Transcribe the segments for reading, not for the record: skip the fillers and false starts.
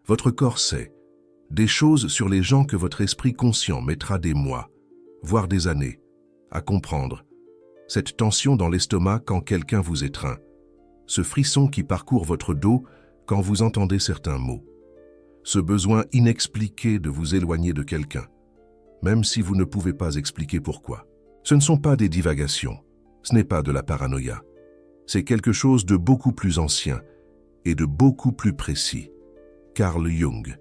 Votre corps sait des choses sur les gens que votre esprit conscient mettra des mois, voire des années, à comprendre. Cette tension dans l'estomac quand quelqu'un vous étreint, ce frisson qui parcourt votre dos quand vous entendez certains mots, ce besoin inexpliqué de vous éloigner de quelqu'un, même si vous ne pouvez pas expliquer pourquoi. Ce ne sont pas des divagations, ce n'est pas de la paranoïa. C'est quelque chose de beaucoup plus ancien et de beaucoup plus précis. Carl Jung,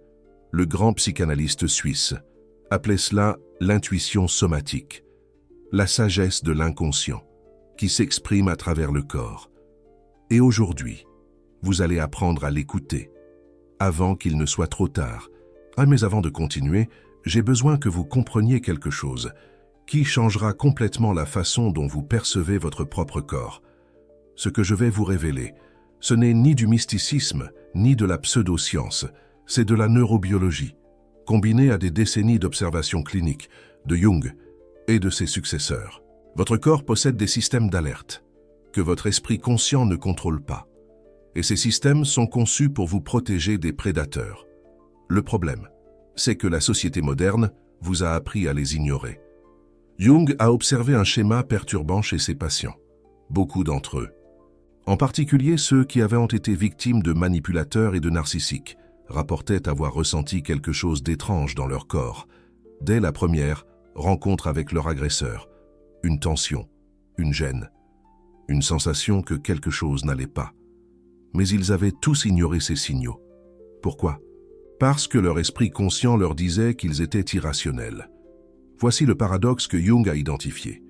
le grand psychanalyste suisse, appelait cela l'intuition somatique, la sagesse de l'inconscient, qui s'exprime à travers le corps. Et aujourd'hui, vous allez apprendre à l'écouter, avant qu'il ne soit trop tard. Mais avant de continuer, j'ai besoin que vous compreniez quelque chose qui changera complètement la façon dont vous percevez votre propre corps. Ce que je vais vous révéler, ce n'est ni du mysticisme, ni de la pseudo-science, c'est de la neurobiologie, combinée à des décennies d'observations cliniques de Jung et de ses successeurs. Votre corps possède des systèmes d'alerte que votre esprit conscient ne contrôle pas. Et ces systèmes sont conçus pour vous protéger des prédateurs. Le problème, c'est que la société moderne vous a appris à les ignorer. Jung a observé un schéma perturbant chez ses patients, beaucoup d'entre eux. En particulier ceux qui avaient été victimes de manipulateurs et de narcissiques, rapportaient avoir ressenti quelque chose d'étrange dans leur corps, dès la première rencontre avec leur agresseur. Une tension, une gêne, une sensation que quelque chose n'allait pas. Mais ils avaient tous ignoré ces signaux. Pourquoi? Parce que leur esprit conscient leur disait qu'ils étaient irrationnels. Voici le paradoxe que Jung a identifié.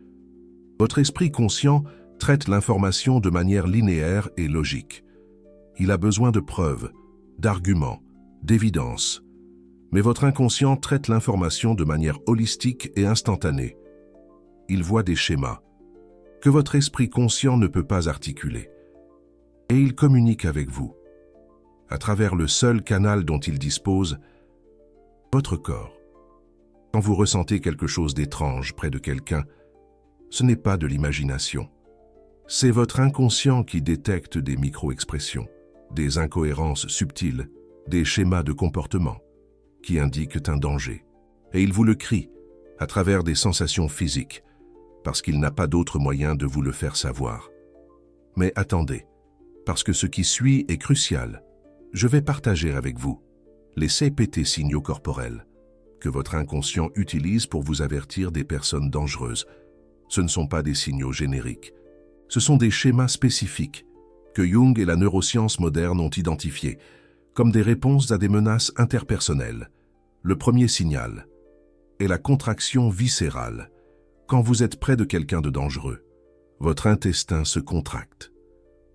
Votre esprit conscient traite l'information de manière linéaire et logique. Il a besoin de preuves, d'arguments, d'évidences. Mais votre inconscient traite l'information de manière holistique et instantanée. Il voit des schémas que votre esprit conscient ne peut pas articuler. Et il communique avec vous, à travers le seul canal dont il dispose, votre corps. Quand vous ressentez quelque chose d'étrange près de quelqu'un, ce n'est pas de l'imagination. C'est votre inconscient qui détecte des micro-expressions, des incohérences subtiles, des schémas de comportement qui indiquent un danger. Et il vous le crie à travers des sensations physiques, parce qu'il n'a pas d'autre moyen de vous le faire savoir. Mais attendez, parce que ce qui suit est crucial. Je vais partager avec vous les CPT signaux corporels que votre inconscient utilise pour vous avertir des personnes dangereuses. Ce ne sont pas des signaux génériques. Ce sont des schémas spécifiques que Jung et la neuroscience moderne ont identifiés comme des réponses à des menaces interpersonnelles. Le premier signal est la contraction viscérale. Quand vous êtes près de quelqu'un de dangereux, votre intestin se contracte.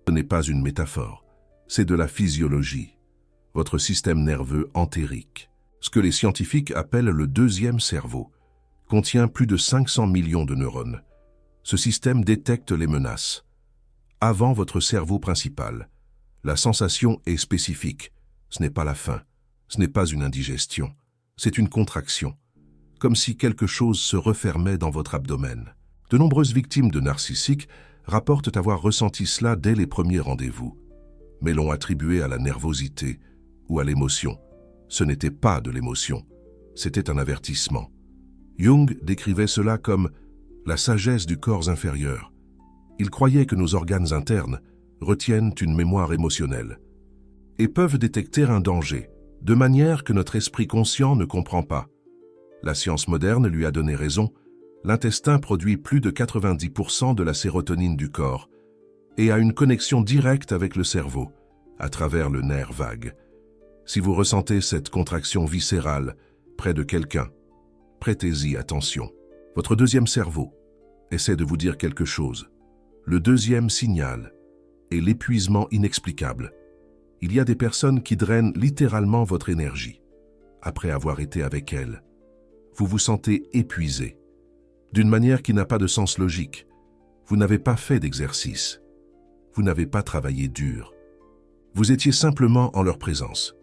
Ce n'est pas une métaphore, c'est de la physiologie. Votre système nerveux entérique, ce que les scientifiques appellent le deuxième cerveau, contient plus de 500 millions de neurones. Ce système détecte les menaces. Avant votre cerveau principal, la sensation est spécifique. Ce n'est pas la faim, ce n'est pas une indigestion, c'est une contraction, comme si quelque chose se refermait dans votre abdomen. De nombreuses victimes de narcissiques rapportent avoir ressenti cela dès les premiers rendez-vous, mais l'ont attribué à la nervosité ou à l'émotion. Ce n'était pas de l'émotion, c'était un avertissement. Jung décrivait cela comme la sagesse du corps inférieur. Il croyait que nos organes internes retiennent une mémoire émotionnelle et peuvent détecter un danger, de manière que notre esprit conscient ne comprend pas. La science moderne lui a donné raison. L'intestin produit plus de 90% de la sérotonine du corps et a une connexion directe avec le cerveau, à travers le nerf vague. Si vous ressentez cette contraction viscérale près de quelqu'un, prêtez-y attention. Votre deuxième cerveau essaie de vous dire quelque chose. Le deuxième signal est l'épuisement inexplicable. Il y a des personnes qui drainent littéralement votre énergie. Après avoir été avec elles, vous vous sentez épuisé, d'une manière qui n'a pas de sens logique. Vous n'avez pas fait d'exercice. Vous n'avez pas travaillé dur. Vous étiez simplement en leur présence.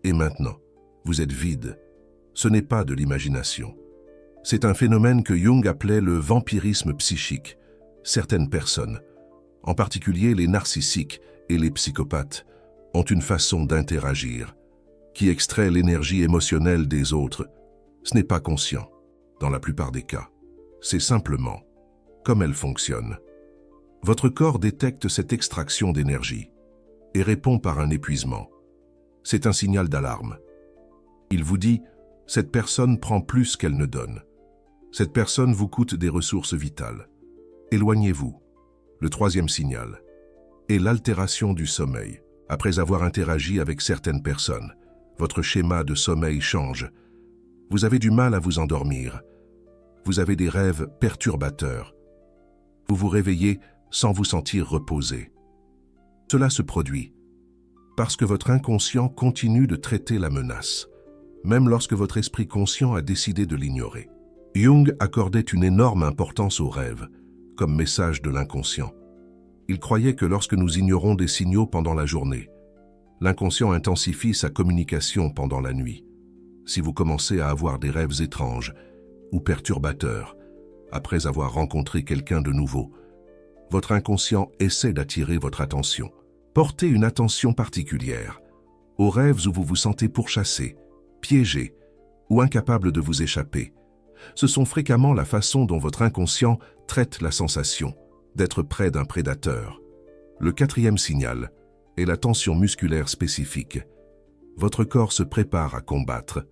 Et maintenant, vous êtes vide. Ce n'est pas de l'imagination. C'est un phénomène que Jung appelait le vampirisme psychique. Certaines personnes, en particulier les narcissiques et les psychopathes, ont une façon d'interagir qui extrait l'énergie émotionnelle des autres, ce n'est pas conscient, dans la plupart des cas. C'est simplement comme elle fonctionne. Votre corps détecte cette extraction d'énergie et répond par un épuisement. C'est un signal d'alarme. Il vous dit « cette personne prend plus qu'elle ne donne. Cette personne vous coûte des ressources vitales. Éloignez-vous ». Le troisième signal est l'altération du sommeil. Après avoir interagi avec certaines personnes, votre schéma de sommeil change. Vous avez du mal à vous endormir. Vous avez des rêves perturbateurs. Vous vous réveillez sans vous sentir reposé. Cela se produit parce que votre inconscient continue de traiter la menace, même lorsque votre esprit conscient a décidé de l'ignorer. Jung accordait une énorme importance aux rêves, comme message de l'inconscient. Il croyait que lorsque nous ignorons des signaux pendant la journée, l'inconscient intensifie sa communication pendant la nuit. Si vous commencez à avoir des rêves étranges ou perturbateurs, après avoir rencontré quelqu'un de nouveau, votre inconscient essaie d'attirer votre attention. Portez une attention particulière aux rêves où vous vous sentez pourchassé, piégé ou incapable de vous échapper. Ce sont fréquemment la façon dont votre inconscient traite la sensation d'être près d'un prédateur. Le quatrième signal est la tension musculaire spécifique. Votre corps se prépare à combattre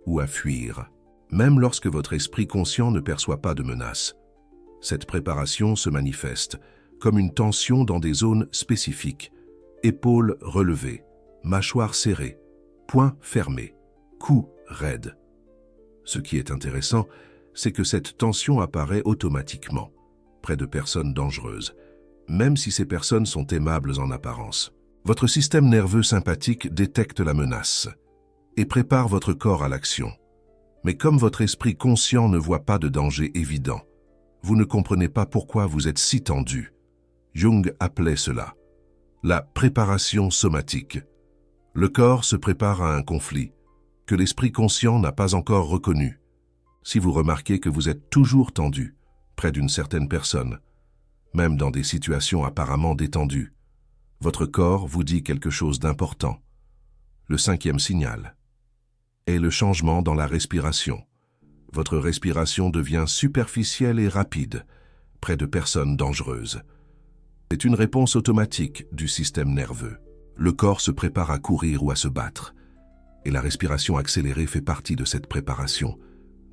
ou à fuir, même lorsque votre esprit conscient ne perçoit pas de menace. Cette préparation se manifeste comme une tension dans des zones spécifiques. Épaules relevées, mâchoire serrée, poings fermés, cou raide. Ce qui est intéressant, c'est que cette tension apparaît automatiquement près de personnes dangereuses, même si ces personnes sont aimables en apparence. Votre système nerveux sympathique détecte la menace et prépare votre corps à l'action. Mais comme votre esprit conscient ne voit pas de danger évident, vous ne comprenez pas pourquoi vous êtes si tendu. Jung appelait cela la préparation somatique. Le corps se prépare à un conflit que l'esprit conscient n'a pas encore reconnu. Si vous remarquez que vous êtes toujours tendu près d'une certaine personne, même dans des situations apparemment détendues, votre corps vous dit quelque chose d'important. Le cinquième signal est le changement dans la respiration. Votre respiration devient superficielle et rapide près de personnes dangereuses. C'est une réponse automatique du système nerveux. Le corps se prépare à courir ou à se battre, et la respiration accélérée fait partie de cette préparation.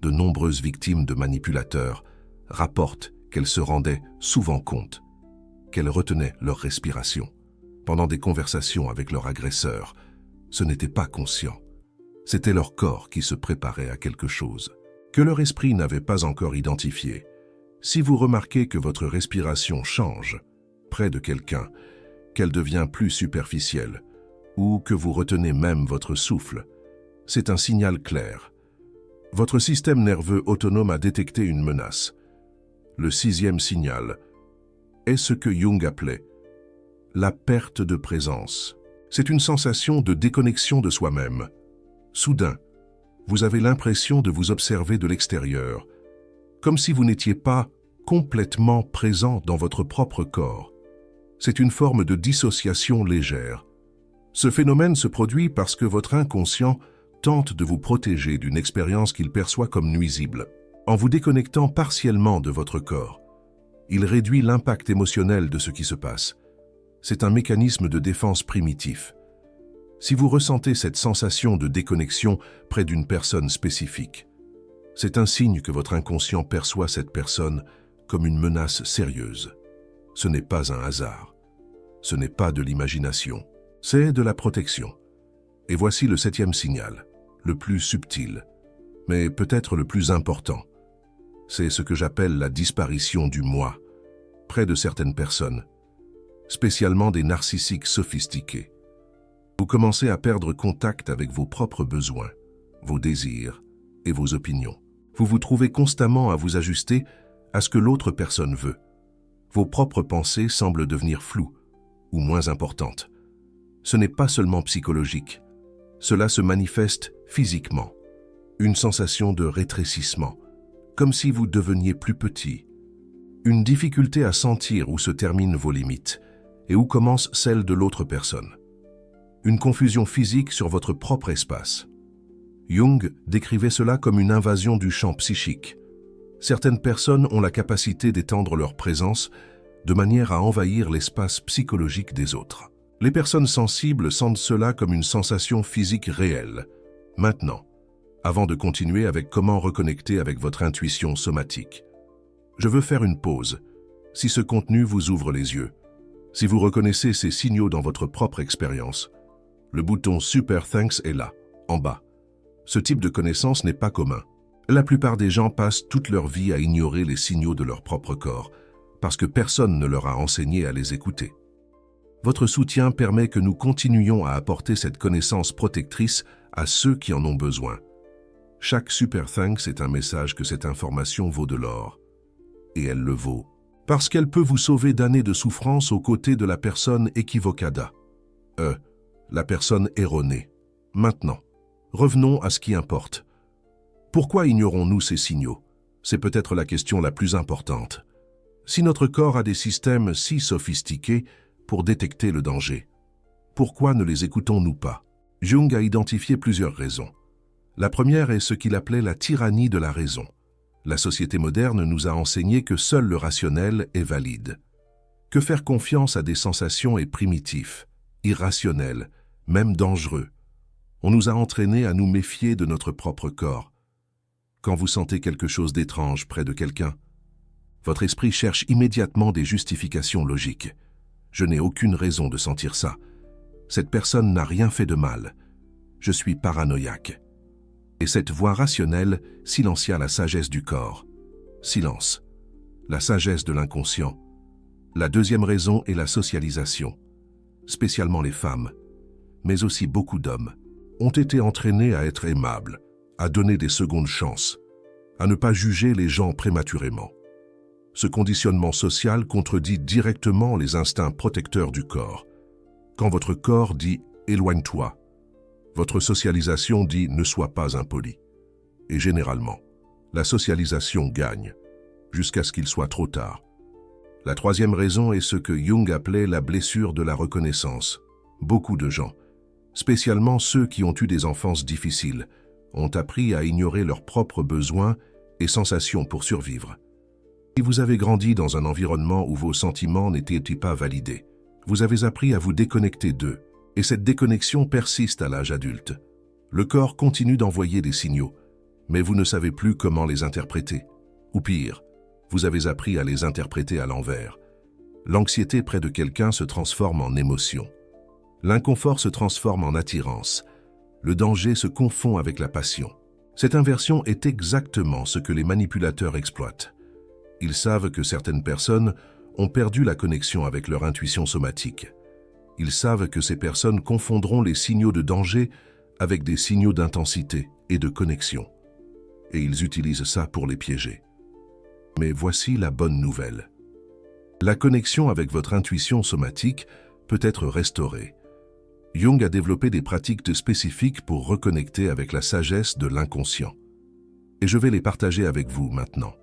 De nombreuses victimes de manipulateurs rapportent qu'elles se rendaient souvent compte qu'elles retenaient leur respiration pendant des conversations avec leur agresseur. Ce n'était pas conscient. C'était leur corps qui se préparait à quelque chose que leur esprit n'avait pas encore identifié. Si vous remarquez que votre respiration change près de quelqu'un, qu'elle devient plus superficielle, ou que vous retenez même votre souffle, c'est un signal clair. Votre système nerveux autonome a détecté une menace. Le sixième signal est ce que Jung appelait la perte de présence. C'est une sensation de déconnexion de soi-même. Soudain, vous avez l'impression de vous observer de l'extérieur, comme si vous n'étiez pas complètement présent dans votre propre corps. C'est une forme de dissociation légère. Ce phénomène se produit parce que votre inconscient tente de vous protéger d'une expérience qu'il perçoit comme nuisible. En vous déconnectant partiellement de votre corps, il réduit l'impact émotionnel de ce qui se passe. C'est un mécanisme de défense primitif. Si vous ressentez cette sensation de déconnexion près d'une personne spécifique, c'est un signe que votre inconscient perçoit cette personne comme une menace sérieuse. Ce n'est pas un hasard. Ce n'est pas de l'imagination. C'est de la protection. Et voici le septième signal, le plus subtil, mais peut-être le plus important. C'est ce que j'appelle la disparition du moi, près de certaines personnes, spécialement des narcissiques sophistiqués. Vous commencez à perdre contact avec vos propres besoins, vos désirs et vos opinions. Vous vous trouvez constamment à vous ajuster à ce que l'autre personne veut. Vos propres pensées semblent devenir floues ou moins importantes. Ce n'est pas seulement psychologique. Cela se manifeste physiquement. Une sensation de rétrécissement, comme si vous deveniez plus petit. Une difficulté à sentir où se terminent vos limites et où commencent celles de l'autre personne. une confusion physique sur votre propre espace. Jung décrivait cela comme une invasion du champ psychique. Certaines personnes ont la capacité d'étendre leur présence de manière à envahir l'espace psychologique des autres. Les personnes sensibles sentent cela comme une sensation physique réelle. Maintenant, avant de continuer avec comment reconnecter avec votre intuition somatique, je veux faire une pause. Si ce contenu vous ouvre les yeux, si vous reconnaissez ces signaux dans votre propre expérience, le bouton Super Thanks est là, en bas. Ce type de connaissance n'est pas commun. La plupart des gens passent toute leur vie à ignorer les signaux de leur propre corps, parce que personne ne leur a enseigné à les écouter. Votre soutien permet que nous continuions à apporter cette connaissance protectrice à ceux qui en ont besoin. Chaque Super Thanks est un message que cette information vaut de l'or. Et elle le vaut. Parce qu'elle peut vous sauver d'années de souffrance aux côtés de la personne équivocada. La personne erronée. Maintenant, revenons à ce qui importe. Pourquoi ignorons-nous ces signaux? C'est peut-être la question la plus importante. Si notre corps a des systèmes si sophistiqués pour détecter le danger, pourquoi ne les écoutons-nous pas? Jung a identifié plusieurs raisons. La première est ce qu'il appelait la tyrannie de la raison. La société moderne nous a enseigné que seul le rationnel est valide. Que faire confiance à des sensations est primitif, irrationnel, même dangereux. On nous a entraînés à nous méfier de notre propre corps. Quand vous sentez quelque chose d'étrange près de quelqu'un, votre esprit cherche immédiatement des justifications logiques. Je n'ai aucune raison de sentir ça. Cette personne n'a rien fait de mal. Je suis paranoïaque. Et cette voix rationnelle silencia la sagesse du corps. Silence. La sagesse de l'inconscient. La deuxième raison est la socialisation. Spécialement les femmes, mais aussi beaucoup d'hommes, ont été entraînés à être aimables, à donner des secondes chances, à ne pas juger les gens prématurément. Ce conditionnement social contredit directement les instincts protecteurs du corps. Quand votre corps dit « éloigne-toi », votre socialisation dit « ne sois pas impoli ». Et généralement, la socialisation gagne, jusqu'à ce qu'il soit trop tard. La troisième raison est ce que Jung appelait la blessure de la reconnaissance. Beaucoup de gens, spécialement ceux qui ont eu des enfances difficiles, ont appris à ignorer leurs propres besoins et sensations pour survivre. Si vous avez grandi dans un environnement où vos sentiments n'étaient pas validés, vous avez appris à vous déconnecter d'eux, et cette déconnexion persiste à l'âge adulte. Le corps continue d'envoyer des signaux, mais vous ne savez plus comment les interpréter. Ou pire, vous avez appris à les interpréter à l'envers. L'anxiété près de quelqu'un se transforme en émotion. L'inconfort se transforme en attirance. Le danger se confond avec la passion. Cette inversion est exactement ce que les manipulateurs exploitent. Ils savent que certaines personnes ont perdu la connexion avec leur intuition somatique. Ils savent que ces personnes confondront les signaux de danger avec des signaux d'intensité et de connexion. Et ils utilisent ça pour les piéger. Mais voici la bonne nouvelle. La connexion avec votre intuition somatique peut être restaurée. Jung a développé des pratiques spécifiques pour reconnecter avec la sagesse de l'inconscient. Et je vais les partager avec vous maintenant.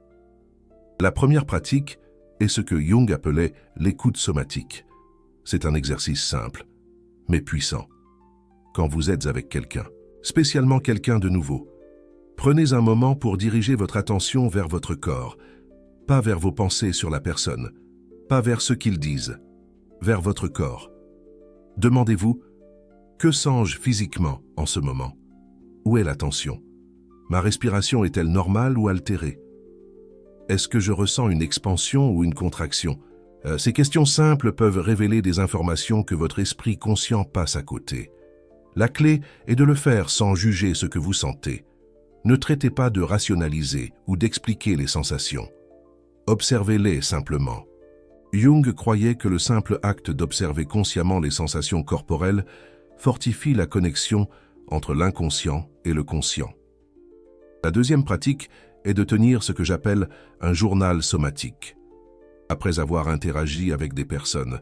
La première pratique est ce que Jung appelait l'écoute somatique. C'est un exercice simple, mais puissant. Quand vous êtes avec quelqu'un, spécialement quelqu'un de nouveau, prenez un moment pour diriger votre attention vers votre corps, pas vers vos pensées sur la personne, pas vers ce qu'ils disent, vers votre corps. Demandez-vous, que sens-je physiquement en ce moment? Où est la tension? Ma respiration est-elle normale ou altérée? Est-ce que je ressens une expansion ou une contraction? Ces questions simples peuvent révéler des informations que votre esprit conscient passe à côté. La clé est de le faire sans juger ce que vous sentez. Ne traitez pas de rationaliser ou d'expliquer les sensations. Observez-les simplement. Jung croyait que le simple acte d'observer consciemment les sensations corporelles fortifie la connexion entre l'inconscient et le conscient. La deuxième pratique est de tenir ce que j'appelle un journal somatique. Après avoir interagi avec des personnes,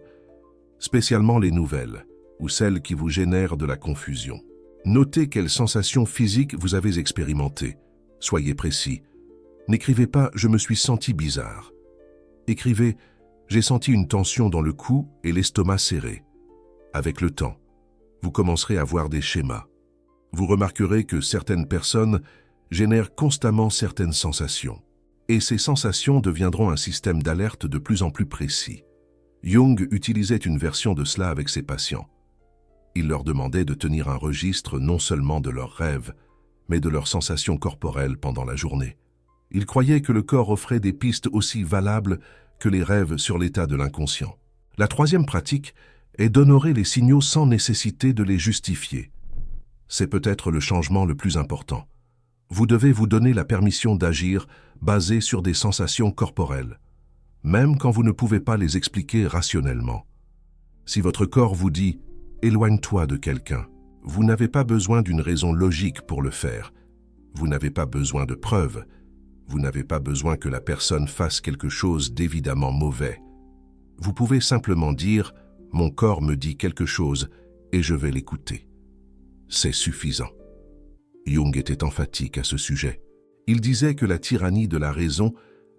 spécialement les nouvelles ou celles qui vous génèrent de la confusion, notez quelles sensations physiques vous avez expérimentées. Soyez précis. N'écrivez pas « je me suis senti bizarre ». Écrivez « j'ai senti une tension dans le cou et l'estomac serré ». Avec le temps, vous commencerez à voir des schémas. Vous remarquerez que certaines personnes génèrent constamment certaines sensations. Et ces sensations deviendront un système d'alerte de plus en plus précis. Jung utilisait une version de cela avec ses patients. Il leur demandait de tenir un registre non seulement de leurs rêves, mais de leurs sensations corporelles pendant la journée. Il croyait que le corps offrait des pistes aussi valables que les rêves sur l'état de l'inconscient. La troisième pratique est d'honorer les signaux sans nécessité de les justifier. C'est peut-être le changement le plus important. Vous devez vous donner la permission d'agir basée sur des sensations corporelles, même quand vous ne pouvez pas les expliquer rationnellement. Si votre corps vous dit « éloigne-toi de quelqu'un », vous n'avez pas besoin d'une raison logique pour le faire. Vous n'avez pas besoin de preuves. Vous n'avez pas besoin que la personne fasse quelque chose d'évidemment mauvais. Vous pouvez simplement dire « mon corps me dit quelque chose et je vais l'écouter ». C'est suffisant. Jung était emphatique à ce sujet. Il disait que la tyrannie de la raison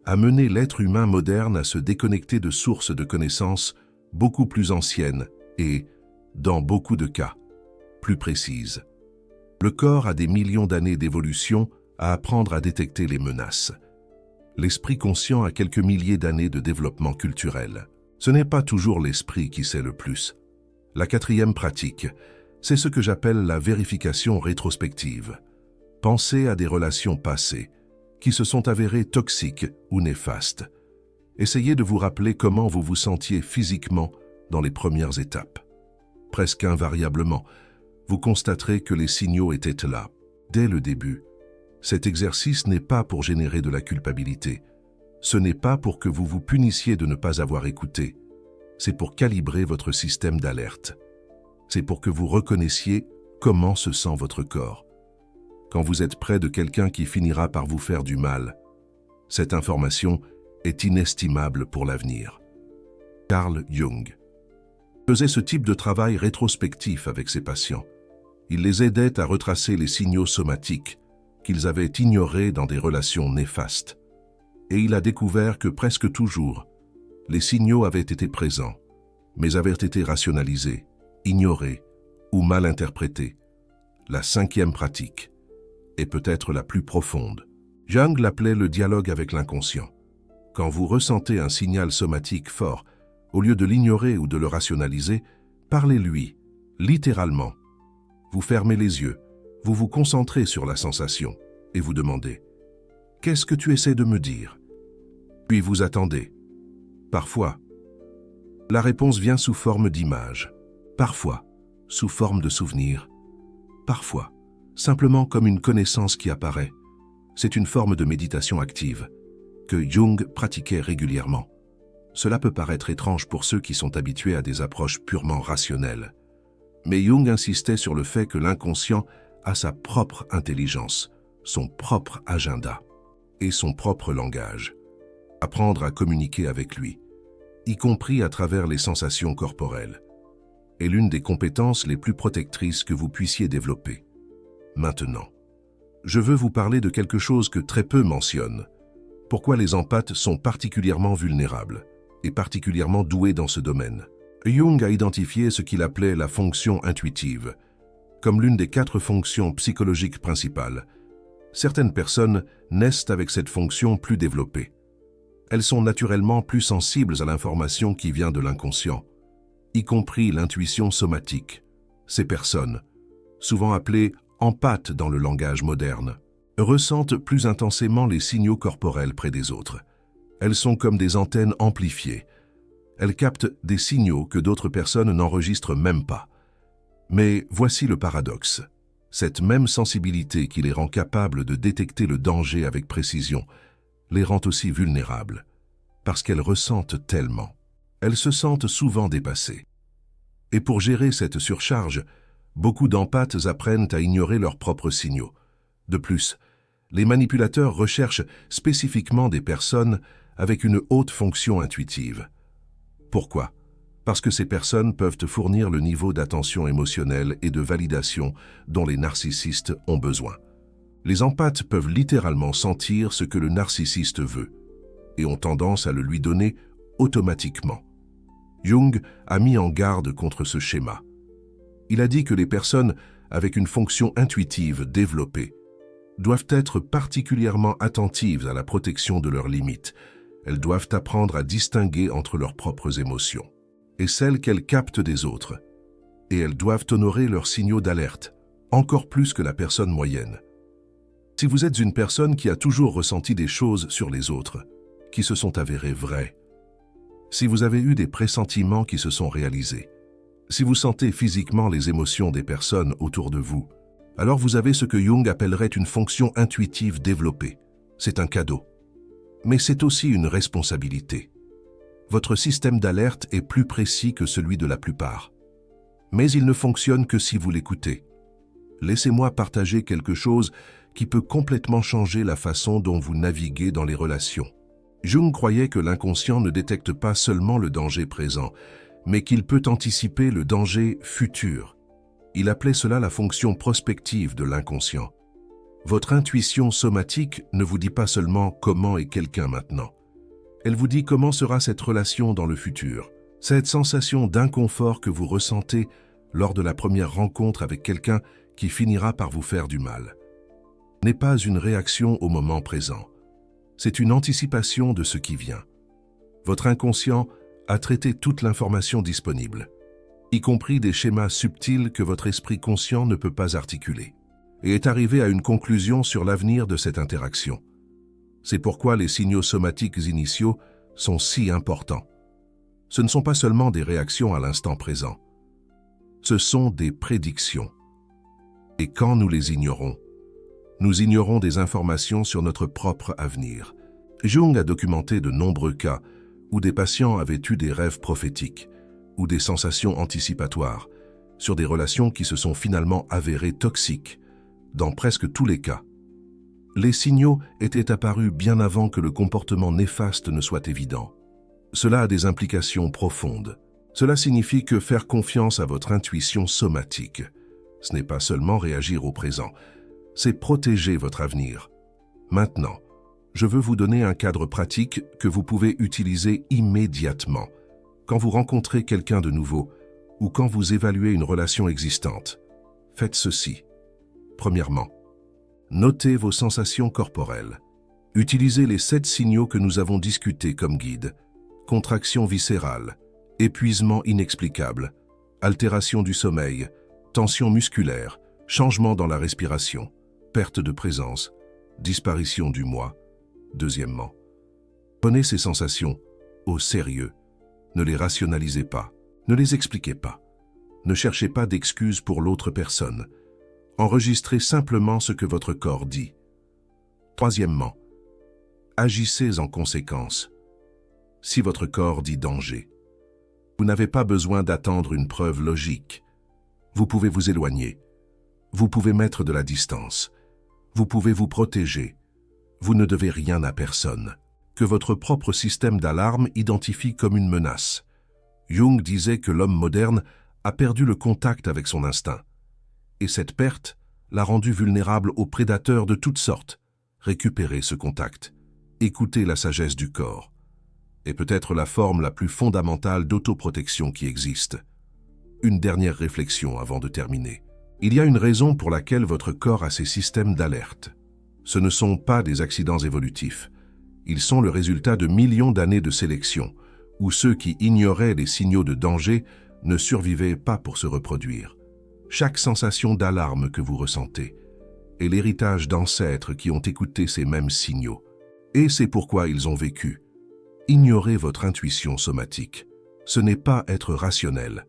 a mené l'être humain moderne à se déconnecter de sources de connaissances beaucoup plus anciennes et, dans beaucoup de cas, plus précises. Le corps a des millions d'années d'évolution à apprendre à détecter les menaces. L'esprit conscient a quelques milliers d'années de développement culturel. Ce n'est pas toujours l'esprit qui sait le plus. La quatrième pratique, c'est ce que j'appelle la vérification rétrospective. Pensez à des relations passées, qui se sont avérées toxiques ou néfastes. Essayez de vous rappeler comment vous vous sentiez physiquement dans les premières étapes. Presque invariablement, vous constaterez que les signaux étaient là, dès le début. Cet exercice n'est pas pour générer de la culpabilité. Ce n'est pas pour que vous vous punissiez de ne pas avoir écouté. C'est pour calibrer votre système d'alerte. C'est pour que vous reconnaissiez comment se sent votre corps. Quand vous êtes près de quelqu'un qui finira par vous faire du mal, cette information est inestimable pour l'avenir. Carl Jung faisait ce type de travail rétrospectif avec ses patients. Il les aidait à retracer les signaux somatiques qu'ils avaient ignorés dans des relations néfastes. Et il a découvert que presque toujours, les signaux avaient été présents, mais avaient été rationalisés, ignorés ou mal interprétés. La cinquième pratique est peut-être la plus profonde. Jung l'appelait le dialogue avec l'inconscient. Quand vous ressentez un signal somatique fort, au lieu de l'ignorer ou de le rationaliser, parlez-lui, littéralement. Vous fermez les yeux, vous vous concentrez sur la sensation et vous demandez « Qu'est-ce que tu essaies de me dire ?» Puis vous attendez. Parfois, la réponse vient sous forme d'image. Parfois, sous forme de souvenir. Parfois, simplement comme une connaissance qui apparaît. C'est une forme de méditation active que Jung pratiquait régulièrement. Cela peut paraître étrange pour ceux qui sont habitués à des approches purement rationnelles. Mais Jung insistait sur le fait que l'inconscient a sa propre intelligence, son propre agenda et son propre langage. Apprendre à communiquer avec lui, y compris à travers les sensations corporelles, est l'une des compétences les plus protectrices que vous puissiez développer. Maintenant, je veux vous parler de quelque chose que très peu mentionnent. Pourquoi les empathes sont particulièrement vulnérables et particulièrement doués dans ce domaine. Jung a identifié ce qu'il appelait la fonction intuitive, comme l'une des 4 fonctions psychologiques principales. Certaines personnes naissent avec cette fonction plus développée. Elles sont naturellement plus sensibles à l'information qui vient de l'inconscient, y compris l'intuition somatique. Ces personnes, souvent appelées empathes dans le langage moderne, ressentent plus intensément les signaux corporels près des autres. Elles sont comme des antennes amplifiées. Elles captent des signaux que d'autres personnes n'enregistrent même pas. Mais voici le paradoxe. Cette même sensibilité qui les rend capables de détecter le danger avec précision les rend aussi vulnérables, parce qu'elles ressentent tellement. Elles se sentent souvent dépassées. Et pour gérer cette surcharge, beaucoup d'empathes apprennent à ignorer leurs propres signaux. De plus, les manipulateurs recherchent spécifiquement des personnes avec une haute fonction intuitive. Pourquoi? Parce que ces personnes peuvent fournir le niveau d'attention émotionnelle et de validation dont les narcissistes ont besoin. Les empathes peuvent littéralement sentir ce que le narcissiste veut et ont tendance à le lui donner automatiquement. Jung a mis en garde contre ce schéma. Il a dit que les personnes avec une fonction intuitive développée doivent être particulièrement attentives à la protection de leurs limites. Elles doivent apprendre à distinguer entre leurs propres émotions et celles qu'elles captent des autres. Et elles doivent honorer leurs signaux d'alerte, encore plus que la personne moyenne. Si vous êtes une personne qui a toujours ressenti des choses sur les autres, qui se sont avérées vraies, si vous avez eu des pressentiments qui se sont réalisés, si vous sentez physiquement les émotions des personnes autour de vous, alors vous avez ce que Jung appellerait une fonction intuitive développée. C'est un cadeau. Mais c'est aussi une responsabilité. Votre système d'alerte est plus précis que celui de la plupart. Mais il ne fonctionne que si vous l'écoutez. Laissez-moi partager quelque chose qui peut complètement changer la façon dont vous naviguez dans les relations. Jung croyait que l'inconscient ne détecte pas seulement le danger présent, mais qu'il peut anticiper le danger futur. Il appelait cela la fonction prospective de l'inconscient. Votre intuition somatique ne vous dit pas seulement comment est quelqu'un maintenant. Elle vous dit comment sera cette relation dans le futur. Cette sensation d'inconfort que vous ressentez lors de la première rencontre avec quelqu'un qui finira par vous faire du mal n'est pas une réaction au moment présent. C'est une anticipation de ce qui vient. Votre inconscient a traité toute l'information disponible, y compris des schémas subtils que votre esprit conscient ne peut pas articuler, et est arrivé à une conclusion sur l'avenir de cette interaction. C'est pourquoi les signaux somatiques initiaux sont si importants. Ce ne sont pas seulement des réactions à l'instant présent. Ce sont des prédictions. Et quand nous les ignorons, nous ignorons des informations sur notre propre avenir. Jung a documenté de nombreux cas où des patients avaient eu des rêves prophétiques ou des sensations anticipatoires sur des relations qui se sont finalement avérées toxiques, dans presque tous les cas. Les signaux étaient apparus bien avant que le comportement néfaste ne soit évident. Cela a des implications profondes. Cela signifie que faire confiance à votre intuition somatique, ce n'est pas seulement réagir au présent, c'est protéger votre avenir. Maintenant, je veux vous donner un cadre pratique que vous pouvez utiliser immédiatement quand vous rencontrez quelqu'un de nouveau ou quand vous évaluez une relation existante. Faites ceci. Premièrement, notez vos sensations corporelles. Utilisez les 7 signaux que nous avons discutés comme guide. Contraction viscérale, épuisement inexplicable, altération du sommeil, tension musculaire, changement dans la respiration, perte de présence, disparition du moi. Deuxièmement, prenez ces sensations au sérieux. Ne les rationalisez pas, ne les expliquez pas. Ne cherchez pas d'excuses pour l'autre personne. Enregistrez simplement ce que votre corps dit. Troisièmement, agissez en conséquence. Si votre corps dit danger, vous n'avez pas besoin d'attendre une preuve logique. Vous pouvez vous éloigner. Vous pouvez mettre de la distance. Vous pouvez vous protéger. Vous ne devez rien à personne, que votre propre système d'alarme identifie comme une menace. Jung disait que l'homme moderne a perdu le contact avec son instinct. Et cette perte l'a rendu vulnérable aux prédateurs de toutes sortes. Récupérez ce contact. Écoutez la sagesse du corps. Et peut-être la forme la plus fondamentale d'autoprotection qui existe. Une dernière réflexion avant de terminer. Il y a une raison pour laquelle votre corps a ces systèmes d'alerte. Ce ne sont pas des accidents évolutifs. Ils sont le résultat de millions d'années de sélection, où ceux qui ignoraient les signaux de danger ne survivaient pas pour se reproduire. Chaque sensation d'alarme que vous ressentez est l'héritage d'ancêtres qui ont écouté ces mêmes signaux. Et c'est pourquoi ils ont vécu. Ignorer votre intuition somatique, ce n'est pas être rationnel.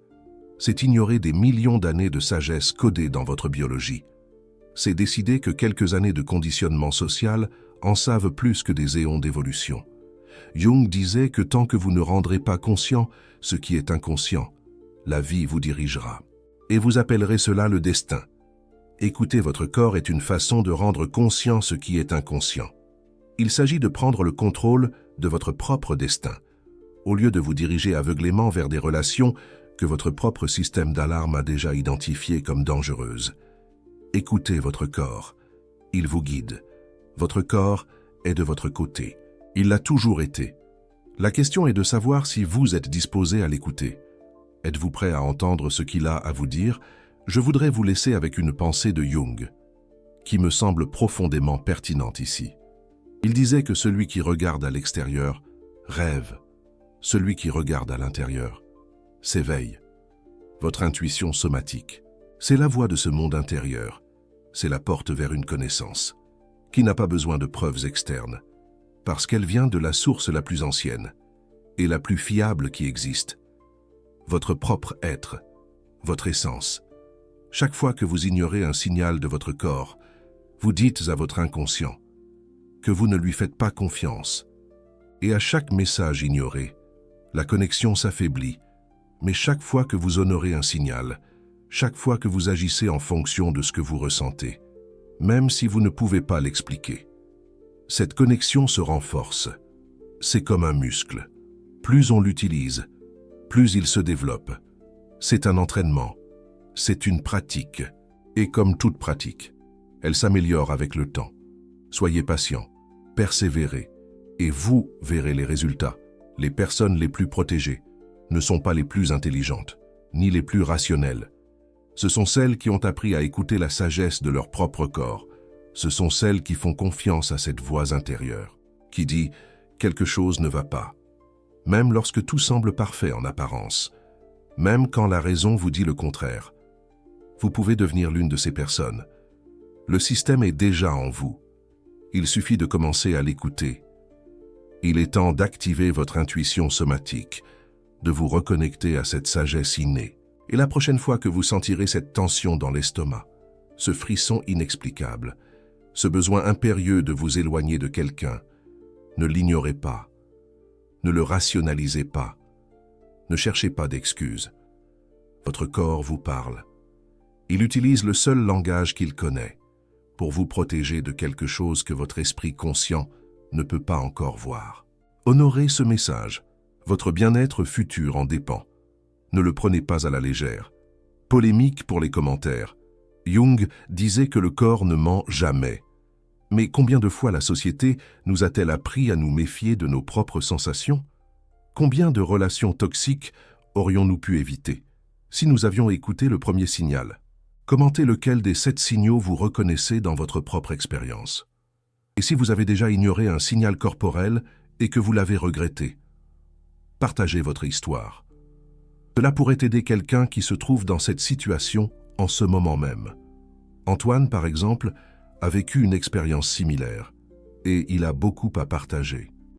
C'est ignorer des millions d'années de sagesse codées dans votre biologie. C'est décider que quelques années de conditionnement social en savent plus que des éons d'évolution. Jung disait que tant que vous ne rendrez pas conscient ce qui est inconscient, la vie vous dirigera. Et vous appellerez cela le destin. Écouter votre corps est une façon de rendre conscient ce qui est inconscient. Il s'agit de prendre le contrôle de votre propre destin, au lieu de vous diriger aveuglément vers des relations que votre propre système d'alarme a déjà identifiées comme dangereuses. Écoutez votre corps. Il vous guide. Votre corps est de votre côté. Il l'a toujours été. La question est de savoir si vous êtes disposé à l'écouter. Êtes-vous prêt à entendre ce qu'il a à vous dire, Je voudrais vous laisser avec une pensée de Jung, qui me semble profondément pertinente ici. Il disait que celui qui regarde à l'extérieur rêve, celui qui regarde à l'intérieur s'éveille. Votre intuition somatique, c'est la voie de ce monde intérieur, c'est la porte vers une connaissance, qui n'a pas besoin de preuves externes, parce qu'elle vient de la source la plus ancienne et la plus fiable qui existe. Votre propre être, votre essence. Chaque fois que vous ignorez un signal de votre corps, vous dites à votre inconscient que vous ne lui faites pas confiance. Et à chaque message ignoré, la connexion s'affaiblit. Mais chaque fois que vous honorez un signal, chaque fois que vous agissez en fonction de ce que vous ressentez, même si vous ne pouvez pas l'expliquer, cette connexion se renforce. C'est comme un muscle. Plus on l'utilise, plus il se développe. C'est un entraînement. C'est une pratique. Et comme toute pratique, elle s'améliore avec le temps. Soyez patient, persévérez, et vous verrez les résultats. Les personnes les plus protégées ne sont pas les plus intelligentes, ni les plus rationnelles. Ce sont celles qui ont appris à écouter la sagesse de leur propre corps. Ce sont celles qui font confiance à cette voix intérieure, qui dit « quelque chose ne va pas ». Même lorsque tout semble parfait en apparence, même quand la raison vous dit le contraire, vous pouvez devenir l'une de ces personnes. Le système est déjà en vous. Il suffit de commencer à l'écouter. Il est temps d'activer votre intuition somatique, de vous reconnecter à cette sagesse innée. Et la prochaine fois que vous sentirez cette tension dans l'estomac, ce frisson inexplicable, ce besoin impérieux de vous éloigner de quelqu'un, ne l'ignorez pas, ne le rationalisez pas, ne cherchez pas d'excuses. Votre corps vous parle. Il utilise le seul langage qu'il connaît pour vous protéger de quelque chose que votre esprit conscient ne peut pas encore voir. Honorez ce message. Votre bien-être futur en dépend. Ne le prenez pas à la légère. Polémique pour les commentaires. Jung disait que le corps ne ment jamais. Mais combien de fois la société nous a-t-elle appris à nous méfier de nos propres sensations? Combien de relations toxiques aurions-nous pu éviter si nous avions écouté le premier signal? Commentez lequel des 7 signaux vous reconnaissez dans votre propre expérience. Et si vous avez déjà ignoré un signal corporel et que vous l'avez regretté, partagez votre histoire. Cela pourrait aider quelqu'un qui se trouve dans cette situation en ce moment même. Antoine, par exemple, a vécu une expérience similaire et il a beaucoup à partager.